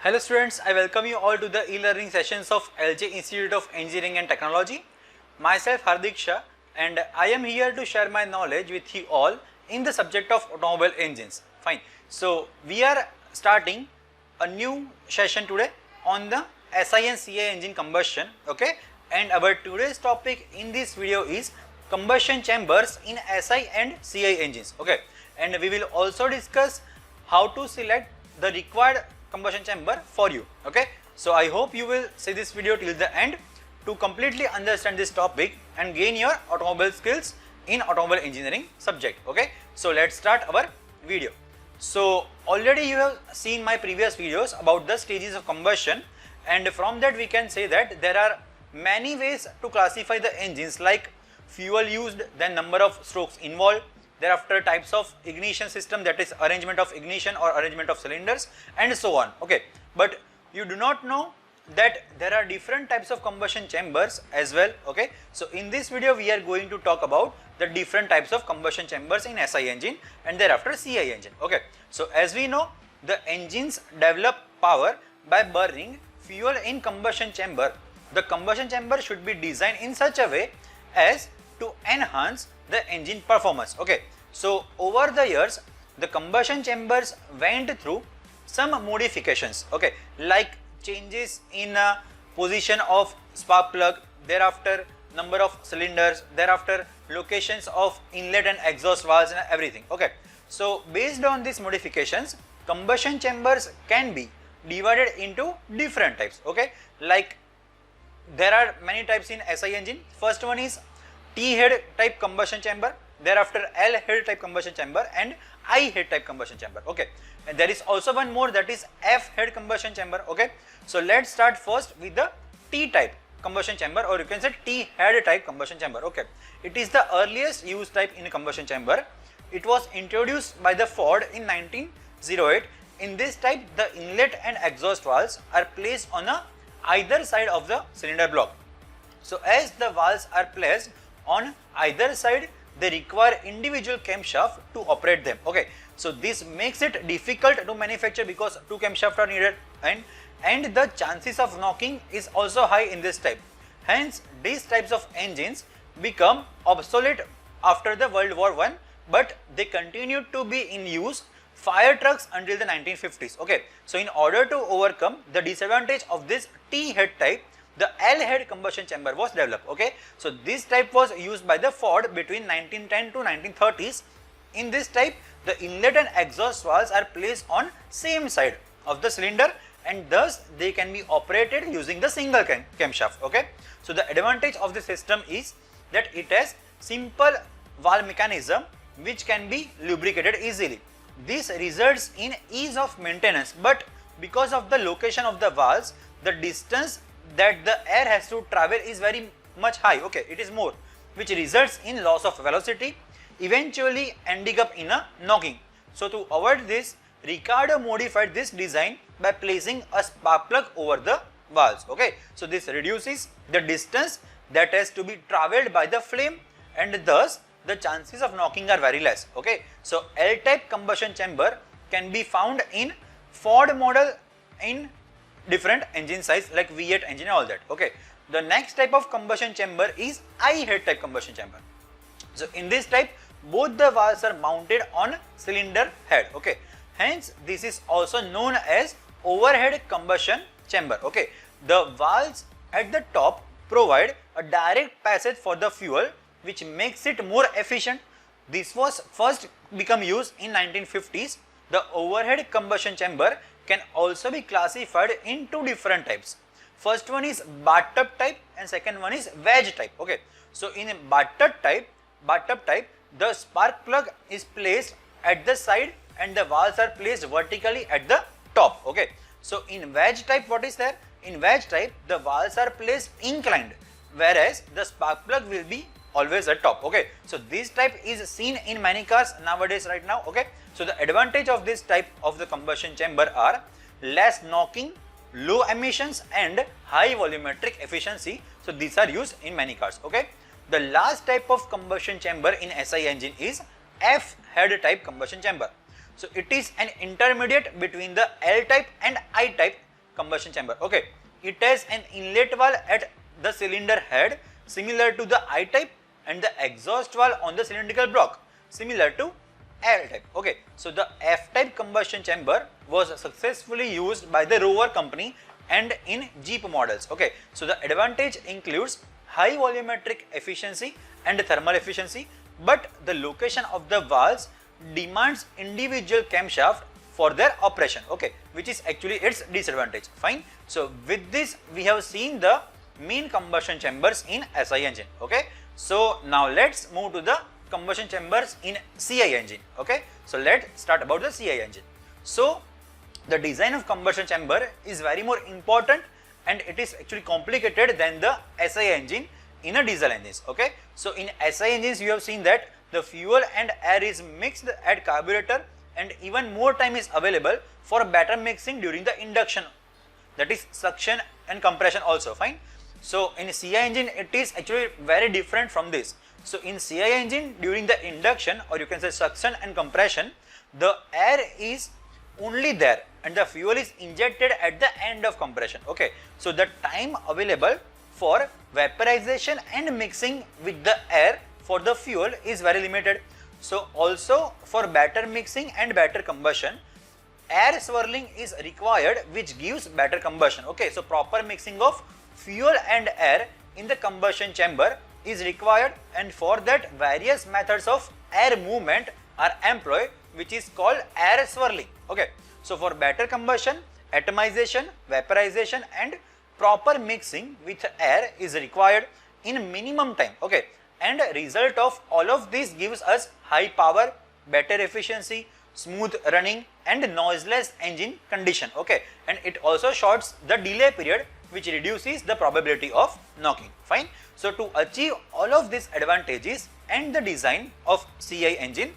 Hello students, I welcome you all to the e-learning sessions of LJ Institute of Engineering and Technology. Myself Hardik Shah and I am here to share my knowledge with you all in the subject of automobile engines. Fine. So we are starting a new session today on the SI and CI engine combustion. Okay. And our today's topic in this video is combustion chambers in SI and CI engines. Okay. And we will also discuss how to select the required combustion chamber for you. Okay, so I hope you will see this video till the end to completely understand this topic and gain your automobile skills in automobile engineering subject. Okay, so let's start our video. So already you have seen my previous videos about the stages of combustion, and from that we can say that there are many ways to classify the engines, like fuel used, then number of strokes involved, thereafter types of ignition system, that is arrangement of ignition or arrangement of cylinders, and so on. Okay, but you do not know that there are different types of combustion chambers as well. Okay, so in this video we are going to talk about the different types of combustion chambers in SI engine and thereafter CI engine. Okay, so as we know, the engines develop power by burning fuel in combustion chamber. The combustion chamber should be designed in such a way as to enhance the engine performance. Okay, so over the years the combustion chambers went through some modifications. Okay, like changes in position of spark plug, thereafter number of cylinders, thereafter locations of inlet and exhaust valves and everything. Okay, so based on these modifications, combustion chambers can be divided into different types. Okay, like there are many types in SI engine. First one is T head type combustion chamber, thereafter L head type combustion chamber and I head type combustion chamber. Okay, and there is also one more, that is F head combustion chamber. Okay, so let's start first with the T type combustion chamber, or you can say T head type combustion chamber. Okay, it is the earliest used type in a combustion chamber. It was introduced by the Ford in 1908. In this type, the inlet and exhaust valves are placed on either side of the cylinder block. So as the valves are placed on either side, they require individual camshaft to operate them. Okay, so this makes it difficult to manufacture because two camshafts are needed, and the chances of knocking is also high in this type. Hence these types of engines become obsolete after the World War I, but they continued to be in use fire trucks until the 1950s. Okay, so in order to overcome the disadvantage of this T head type, the L head combustion chamber was developed. Okay, so this type was used by the Ford between 1910 to 1930s. In this type, the inlet and exhaust valves are placed on same side of the cylinder, and thus they can be operated using the single camshaft. Okay, so the advantage of the system is that it has simple valve mechanism which can be lubricated easily. This results in ease of maintenance, but because of the location of the valves, the distance that the air has to travel is very much high. Okay, it is more, which results in loss of velocity, eventually ending up in a knocking. So to avoid this, Ricardo modified this design by placing a spark plug over the valves. Okay, so this reduces the distance that has to be traveled by the flame, and thus the chances of knocking are very less. Okay, so L type combustion chamber can be found in Ford model in different engine size like V8 engine and all that. Okay, the next type of combustion chamber is I head type combustion chamber. So in this type, both the valves are mounted on cylinder head. Okay, hence this is also known as overhead combustion chamber. Okay, the valves at the top provide a direct passage for the fuel, which makes it more efficient. This was first become used in 1950s. The overhead combustion chamber can also be classified in two different types. First one is bathtub type and second one is wedge type. Okay, so in a bathtub type, the spark plug is placed at the side and the valves are placed vertically at the top. Okay, so in wedge type, what is there? In wedge type, the valves are placed inclined, whereas the spark plug will be always at top. Okay, so this type is seen in many cars nowadays right now. Okay, so the advantage of this type of the combustion chamber are less knocking, low emissions and high volumetric efficiency. So these are used in many cars. Okay, the last type of combustion chamber in SI engine is F head type combustion chamber. So it is an intermediate between the L type and I type combustion chamber. Okay, it has an inlet valve at the cylinder head similar to the I type and the exhaust valve on the cylindrical block similar to L type. Okay, so the F type combustion chamber was successfully used by the Rover company and in Jeep models. Okay, so the advantage includes high volumetric efficiency and thermal efficiency, but the location of the valves demands individual camshaft for their operation. Okay, which is actually its disadvantage. Fine. So with this we have seen the main combustion chambers in SI engine. Okay, so now let's move to the combustion chambers in CI engine. Okay, so let's start about the CI engine. So the design of combustion chamber is very more important and it is actually complicated than the SI engine in a diesel engines. Okay, so in SI engines you have seen that the fuel and air is mixed at carburetor and even more time is available for better mixing during the induction, that is suction and compression also. Fine. So in CI engine it is actually very different from this. So in CI engine during the induction, or you can say suction and compression, the air is only there and the fuel is injected at the end of compression. Okay, so the time available for vaporization and mixing with the air for the fuel is very limited. So also for better mixing and better combustion, air swirling is required, which gives better combustion. Okay, so proper mixing of fuel and air in the combustion chamber is required, and for that various methods of air movement are employed, which is called air swirling. Okay, so for better combustion, atomization, vaporization and proper mixing with air is required in minimum time. Okay, and result of all of this gives us high power, better efficiency, smooth running and noiseless engine condition. Okay, and it also shorts the delay period, which reduces the probability of knocking. Fine. So to achieve all of these advantages and the design of CI engine,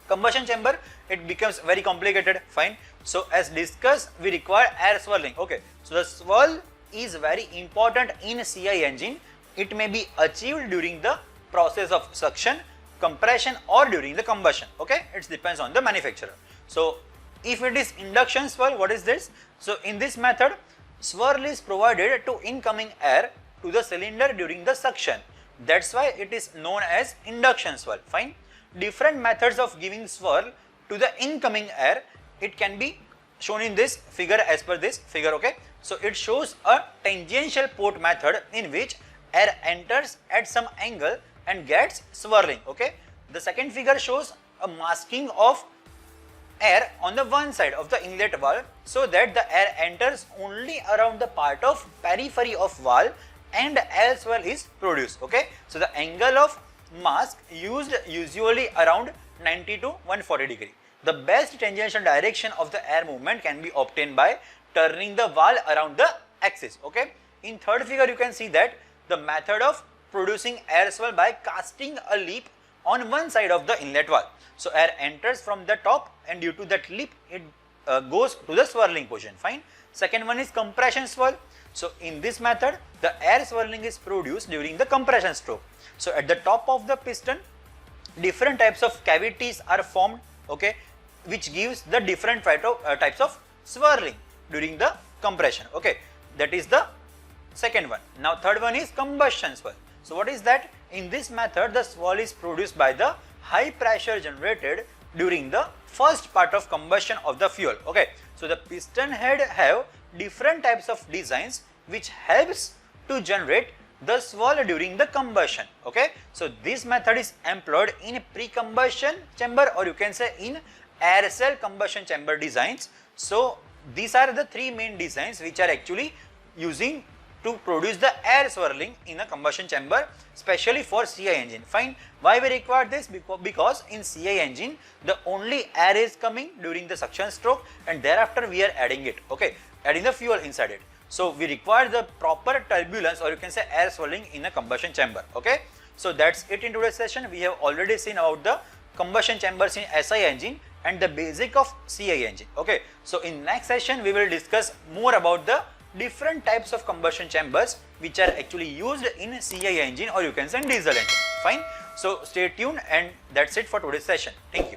combustion chamber, it becomes very complicated. Fine. So as discussed, we require air swirling. Okay, so the swirl is very important in CI engine. It may be achieved during the process of suction, compression or during the combustion. Okay, it depends on the manufacturer. So if it is induction swirl, what is this? So in this method, swirl is provided to incoming air to the cylinder during the suction. That's why it is known as induction swirl. Fine. Different methods of giving swirl to the incoming air, it can be shown in this figure as per this figure. Okay, so it shows a tangential port method in which air enters at some angle and gets swirling. Okay, the second figure shows a masking of air on the one side of the inlet valve so that the air enters only around the part of periphery of valve and air swirl is produced. Okay, so the angle of mask used usually around 90 to 140 degree. The best tangential direction of the air movement can be obtained by turning the valve around the axis. Okay, in third figure you can see that the method of producing air swirl by casting a lip on one side of the inlet valve. So air enters from the top and due to that lip it goes to the swirling position. Fine. Second one is compression swirl. So in this method the air swirling is produced during the compression stroke. So at the top of the piston different types of cavities are formed. Okay, which gives the different types of swirling during the compression. Okay, that is the second one. Now third one is combustion swirl. So what is that? In this method the swirl is produced by the high pressure generated during the first part of combustion of the fuel. Okay, so the piston head have different types of designs which helps to generate the swirl during the combustion. Okay, so this method is employed in pre-combustion chamber, or you can say in air cell combustion chamber designs. So these are the three main designs which are actually using to produce the air swirling in a combustion chamber, especially for CI engine. Fine. Why we require this? Because in CI engine the only air is coming during the suction stroke and thereafter we are adding it. Okay, adding the fuel inside it. So we require the proper turbulence, or you can say air swirling in a combustion chamber. Okay, so that's it in today's session. We have already seen about the combustion chambers in SI engine and the basic of CI engine. Okay, so in next session we will discuss more about the different types of combustion chambers which are actually used in CI engine, or you can say diesel engine. Fine. So stay tuned, and that's it for today's session. Thank you.